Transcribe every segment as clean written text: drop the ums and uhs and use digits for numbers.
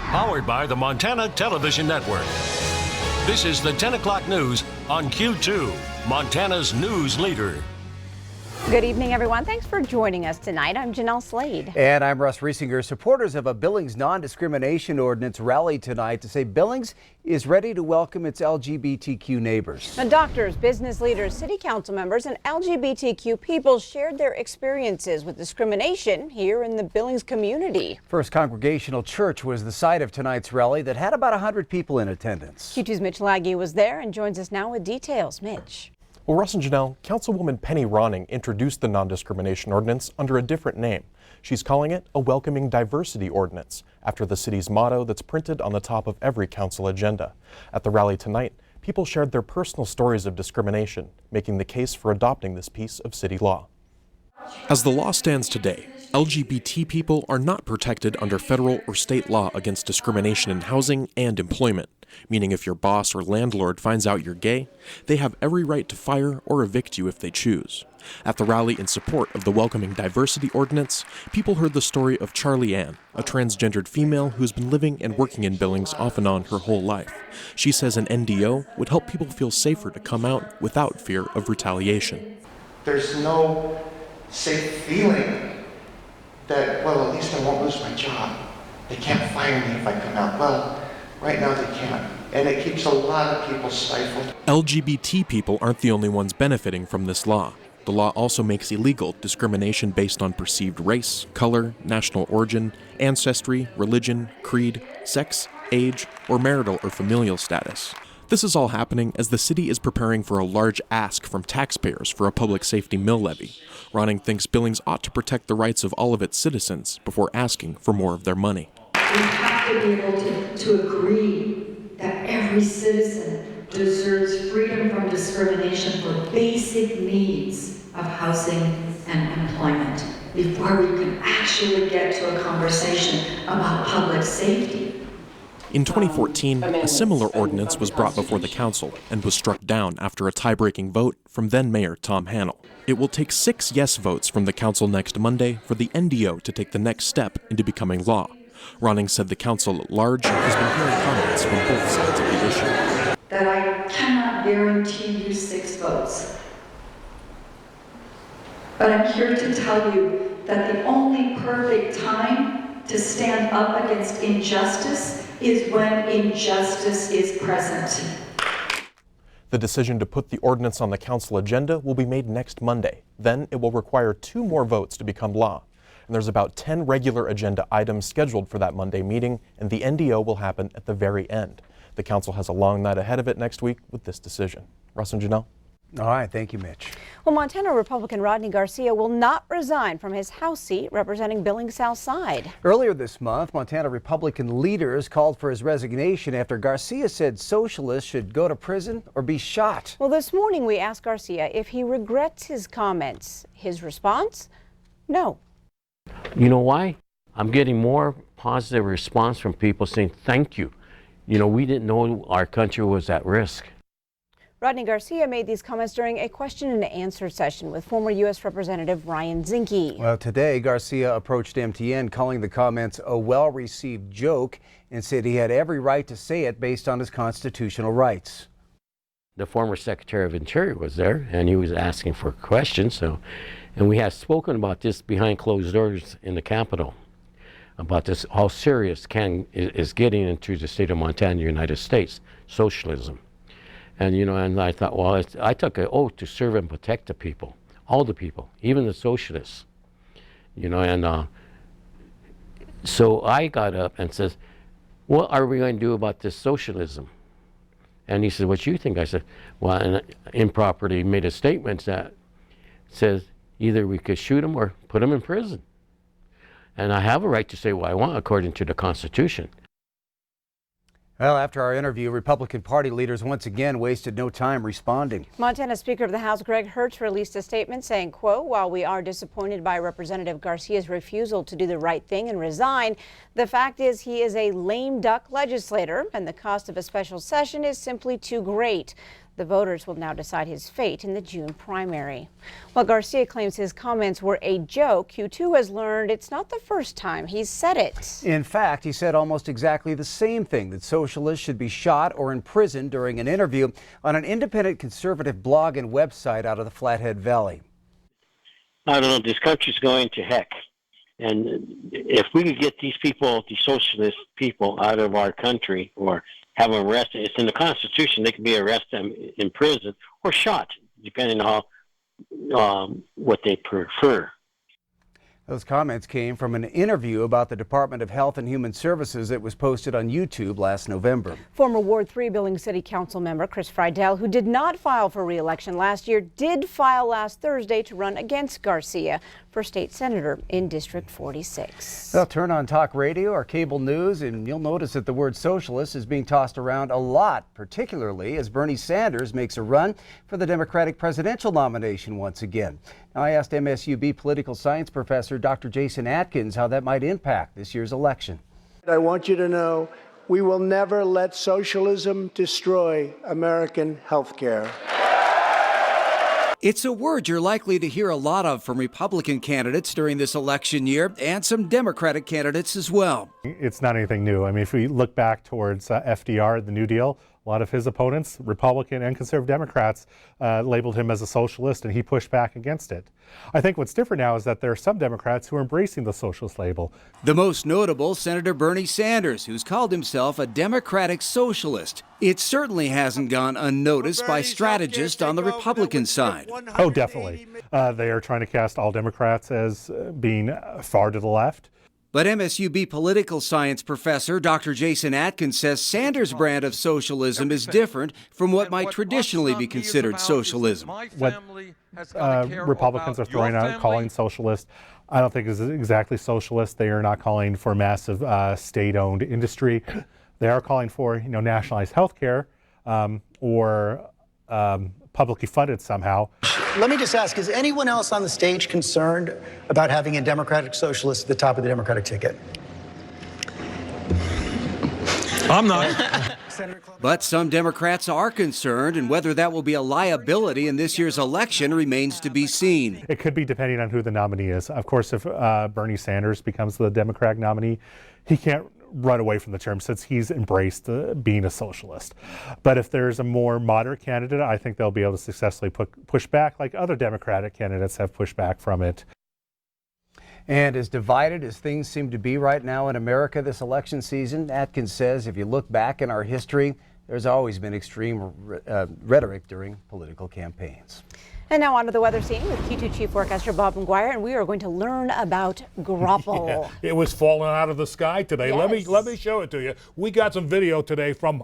Powered by the Montana Television Network. This is the 10 o'clock news on Q2, Montana's news leader. Good evening, everyone. Thanks for joining us tonight. I'm Jeanelle Slade. And I'm Russ Riesinger. Supporters of a Billings non-discrimination ordinance rallied tonight to say Billings is ready to welcome its LGBTQ neighbors. Now, doctors, business leaders, city council members, and LGBTQ people shared their experiences with discrimination here in the Billings community. First Congregational Church was the site of tonight's rally that had about 100 people in attendance. Q2's Mitch Laggy was there and joins us now with details. Mitch. Well, Russ and Jeanelle, Councilwoman Penny Ronning introduced the non-discrimination ordinance under a different name. She's calling it a welcoming diversity ordinance, after the city's motto that's printed on the top of every council agenda. At the rally tonight, people shared their personal stories of discrimination, making the case for adopting this piece of city law. As the law stands today, LGBT people are not protected under federal or state law against discrimination in housing and employment, meaning if your boss or landlord finds out you're gay, they have every right to fire or evict you if they choose. At the rally in support of the welcoming diversity ordinance, people heard the story of Charlie Ann, a transgendered female who's been living and working in Billings off and on her whole life. She says an NDO would help people feel safer to come out without fear of retaliation. There's no safe feeling that, well, at least I won't lose my job. They can't fire me if I come out. Well, right now they can't. And it keeps a lot of people stifled. LGBT people aren't the only ones benefiting from this law. The law also makes illegal discrimination based on perceived race, color, national origin, ancestry, religion, creed, sex, age, or marital or familial status. This is all happening as the city is preparing for a large ask from taxpayers for a public safety mill levy. Ronning thinks Billings ought to protect the rights of all of its citizens before asking for more of their money. We have to be able to agree that every citizen deserves freedom from discrimination for basic needs of housing and employment before we can actually get to a conversation about public safety. In 2014, a similar ordinance was brought before the council and was struck down after a tie-breaking vote from then-Mayor Tom Hannell. It will take 6 yes votes from the council next Monday for the NDO to take the next step into becoming law. Ronning said the council at large has been hearing comments from both sides of the issue. That I cannot guarantee you 6 votes. But I'm here to tell you that the only perfect time to stand up against injustice is when injustice is present. The decision to put the ordinance on the council agenda will be made next Monday. Then it will require 2 more votes to become law. And there's about 10 regular agenda items scheduled for that Monday meeting, and the NDO will happen at the very end. The council has a long night ahead of it next week with this decision. Russ and Jeanelle? All right, thank you, Mitch. Well, Montana Republican Rodney Garcia will not resign from his House seat representing Billings South Side. Earlier this month, Montana Republican leaders called for his resignation after Garcia said socialists should go to prison or be shot. Well, this morning we asked Garcia if he regrets his comments. His response? No. You know why? I'm getting more positive response from people saying thank you. You know, we didn't know our country was at risk. Rodney Garcia made these comments during a question and answer session with former U.S. Representative Ryan Zinke. Well, today Garcia approached MTN calling the comments a well-received joke and said he had every right to say it based on his constitutional rights. The former Secretary of Interior was there and he was asking for questions. And we have spoken about this behind closed doors in the Capitol, about this, how serious is getting into the state of Montana, the United States, socialism. And, you know, and I thought, well, I took an oath to serve and protect the people, all the people, even the socialists, you know, and so I got up and says, what are we going to do about this socialism? And he said, what do you think? I said, well, and improperly made a statement that says either we could shoot him or put him in prison. And I have a right to say what I want according to the Constitution. Well, after our interview, Republican Party leaders once again wasted no time responding. Montana Speaker of the House Greg Hertz released a statement saying, quote, while we are disappointed by Representative Garcia's refusal to do the right thing and resign, the fact is he is a lame duck legislator and the cost of a special session is simply too great. The voters will now decide his fate in the June primary. While Garcia claims his comments were a joke, Q2 has learned it's not the first time he's said it. In fact, he said almost exactly the same thing, that socialists should be shot or imprisoned, during an interview on an independent conservative blog and website out of the Flathead Valley. I don't know, this country's going to heck. And if we could get these people, these socialist people, out of our country or have them arrested, it's in the Constitution, they can be arrested, imprisoned, or shot, depending on what they prefer. Those comments came from an interview about the Department of Health and Human Services that was posted on YouTube last November. Former Ward 3 Billings City Council member Chris Friedel, who did not file for re-election last year, did file last Thursday to run against Garcia for state senator in District 46. Well, turn on talk radio or cable news and you'll notice that the word socialist is being tossed around a lot, particularly as Bernie Sanders makes a run for the Democratic presidential nomination once again. Now, I asked MSUB political science professor Dr. Jason Atkins how that might impact this year's election. I want you to know we will never let socialism destroy American health care. It's a word you're likely to hear a lot of from Republican candidates during this election year and some Democratic candidates as well. It's not anything new. I mean, if we look back towards FDR, the New Deal, a lot of his opponents, Republican and conservative Democrats, labeled him as a socialist, and he pushed back against it. I think what's different now is that there are some Democrats who are embracing the socialist label. The most notable, Senator Bernie Sanders, who's called himself a Democratic socialist. It certainly hasn't gone unnoticed by strategists on the Republican side. Oh, definitely. They are trying to cast all Democrats as being far to the left. But MSUB political science professor Dr. Jason Atkins says Sanders' brand of socialism is different from what might traditionally be considered socialism. What Republicans are throwing out, calling socialist, I don't think is exactly socialist. They are not calling for massive state-owned industry. They are calling for, nationalized health care or publicly funded somehow. Let me just ask, is anyone else on the stage concerned about having a Democratic socialist at the top of the Democratic ticket? I'm not. But some Democrats are concerned, and whether that will be a liability in this year's election remains to be seen. It could be depending on who the nominee is. Of course, if Bernie Sanders becomes the Democratic nominee, he can't run away from the term since he's embraced being a socialist. But if there's a more moderate candidate, I think they'll be able to successfully push back like other Democratic candidates have pushed back from it. And as divided as things seem to be right now in America this election season, Atkins says if you look back in our history, there's always been extreme rhetoric during political campaigns. And now on to the weather scene with Q2 Chief Forecaster Bob McGuire, and we are going to learn about grapple. Yeah, it was falling out of the sky today. Yes. Let me show it to you. We got some video today from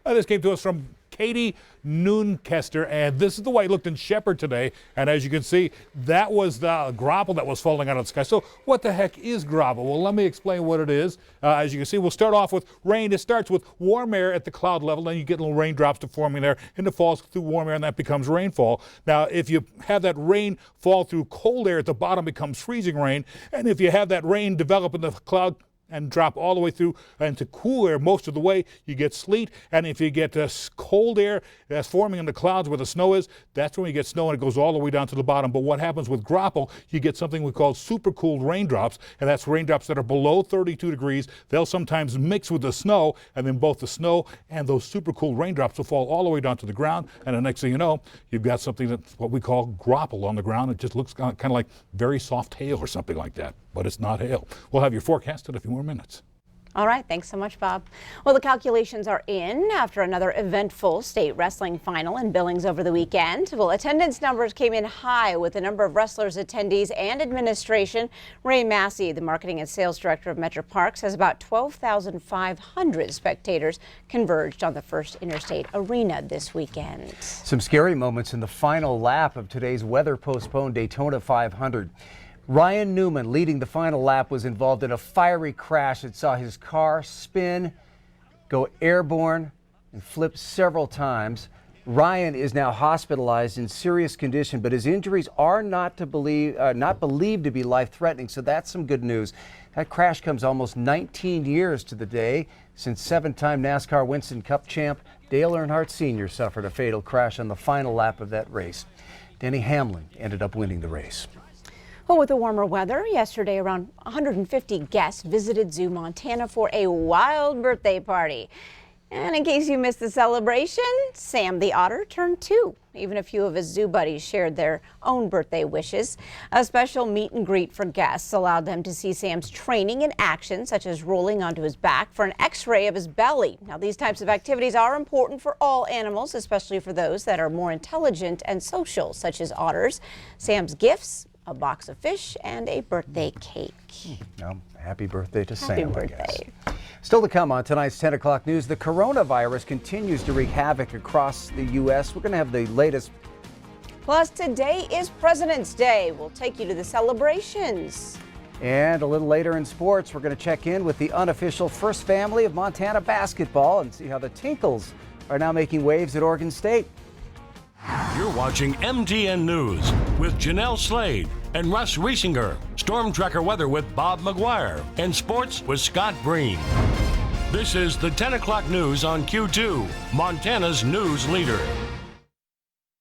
this came to us from Katie Noonkester, and this is the way it looked in Shepherd today. And as you can see, that was the grapple that was falling out of the sky. So what the heck is grapple? Well, let me explain what it is. As you can see, we'll start off with rain. It starts with warm air at the cloud level, then you get little raindrops to forming there, and it falls through warm air, and that becomes rainfall. Now, if you have that rain fall through cold air at the bottom, it becomes freezing rain. And if you have that rain develop in the cloud and drop all the way through into cool air most of the way, you get sleet. And if you get cold air that's forming in the clouds where the snow is, that's when you get snow and it goes all the way down to the bottom. But what happens with grapple, you get something we call supercooled raindrops, and that's raindrops that are below 32 degrees. They'll sometimes mix with the snow, and then both the snow and those supercooled raindrops will fall all the way down to the ground. And the next thing you know, you've got something that's what we call grapple on the ground. It just looks kind of like very soft hail or something like that, but it's not hail. We'll have your forecast in a few more minutes. All right, thanks so much, Bob. Well, the calculations are in after another eventful state wrestling final in Billings over the weekend. Well, attendance numbers came in high with the number of wrestlers, attendees, and administration. Ray Massey, the marketing and sales director of Metro Parks, says about 12,500 spectators converged on the First Interstate Arena this weekend. Some scary moments in the final lap of today's weather-postponed Daytona 500. Ryan Newman, leading the final lap, was involved in a fiery crash that saw his car spin, go airborne, and flip several times. Ryan is now hospitalized in serious condition, but his injuries are not believed to be life-threatening, so that's some good news. That crash comes almost 19 years to the day since 7-time NASCAR Winston Cup champ Dale Earnhardt Sr. suffered a fatal crash on the final lap of that race. Denny Hamlin ended up winning the race. Well, with the warmer weather, yesterday around 150 guests visited Zoo Montana for a wild birthday party. And in case you missed the celebration, Sam the otter turned 2. Even a few of his zoo buddies shared their own birthday wishes. A special meet and greet for guests allowed them to see Sam's training in action, such as rolling onto his back for an x-ray of his belly. Now, these types of activities are important for all animals, especially for those that are more intelligent and social, such as otters. Sam's gifts: a box of fish and a birthday cake. Well, happy birthday to Happy Sam, birthday. I guess. Still to come on tonight's 10 o'clock news, the coronavirus continues to wreak havoc across the U.S. We're going to have the latest. Plus, today is President's Day. We'll take you to the celebrations. And a little later in sports, we're going to check in with the unofficial first family of Montana basketball and see how the Tinkles are now making waves at Oregon State. You're watching MTN News with Jeanelle Slade and Russ Riesinger. Storm Tracker weather with Bob McGuire. And sports with Scott Breen. This is the 10 o'clock news on Q2, Montana's news leader.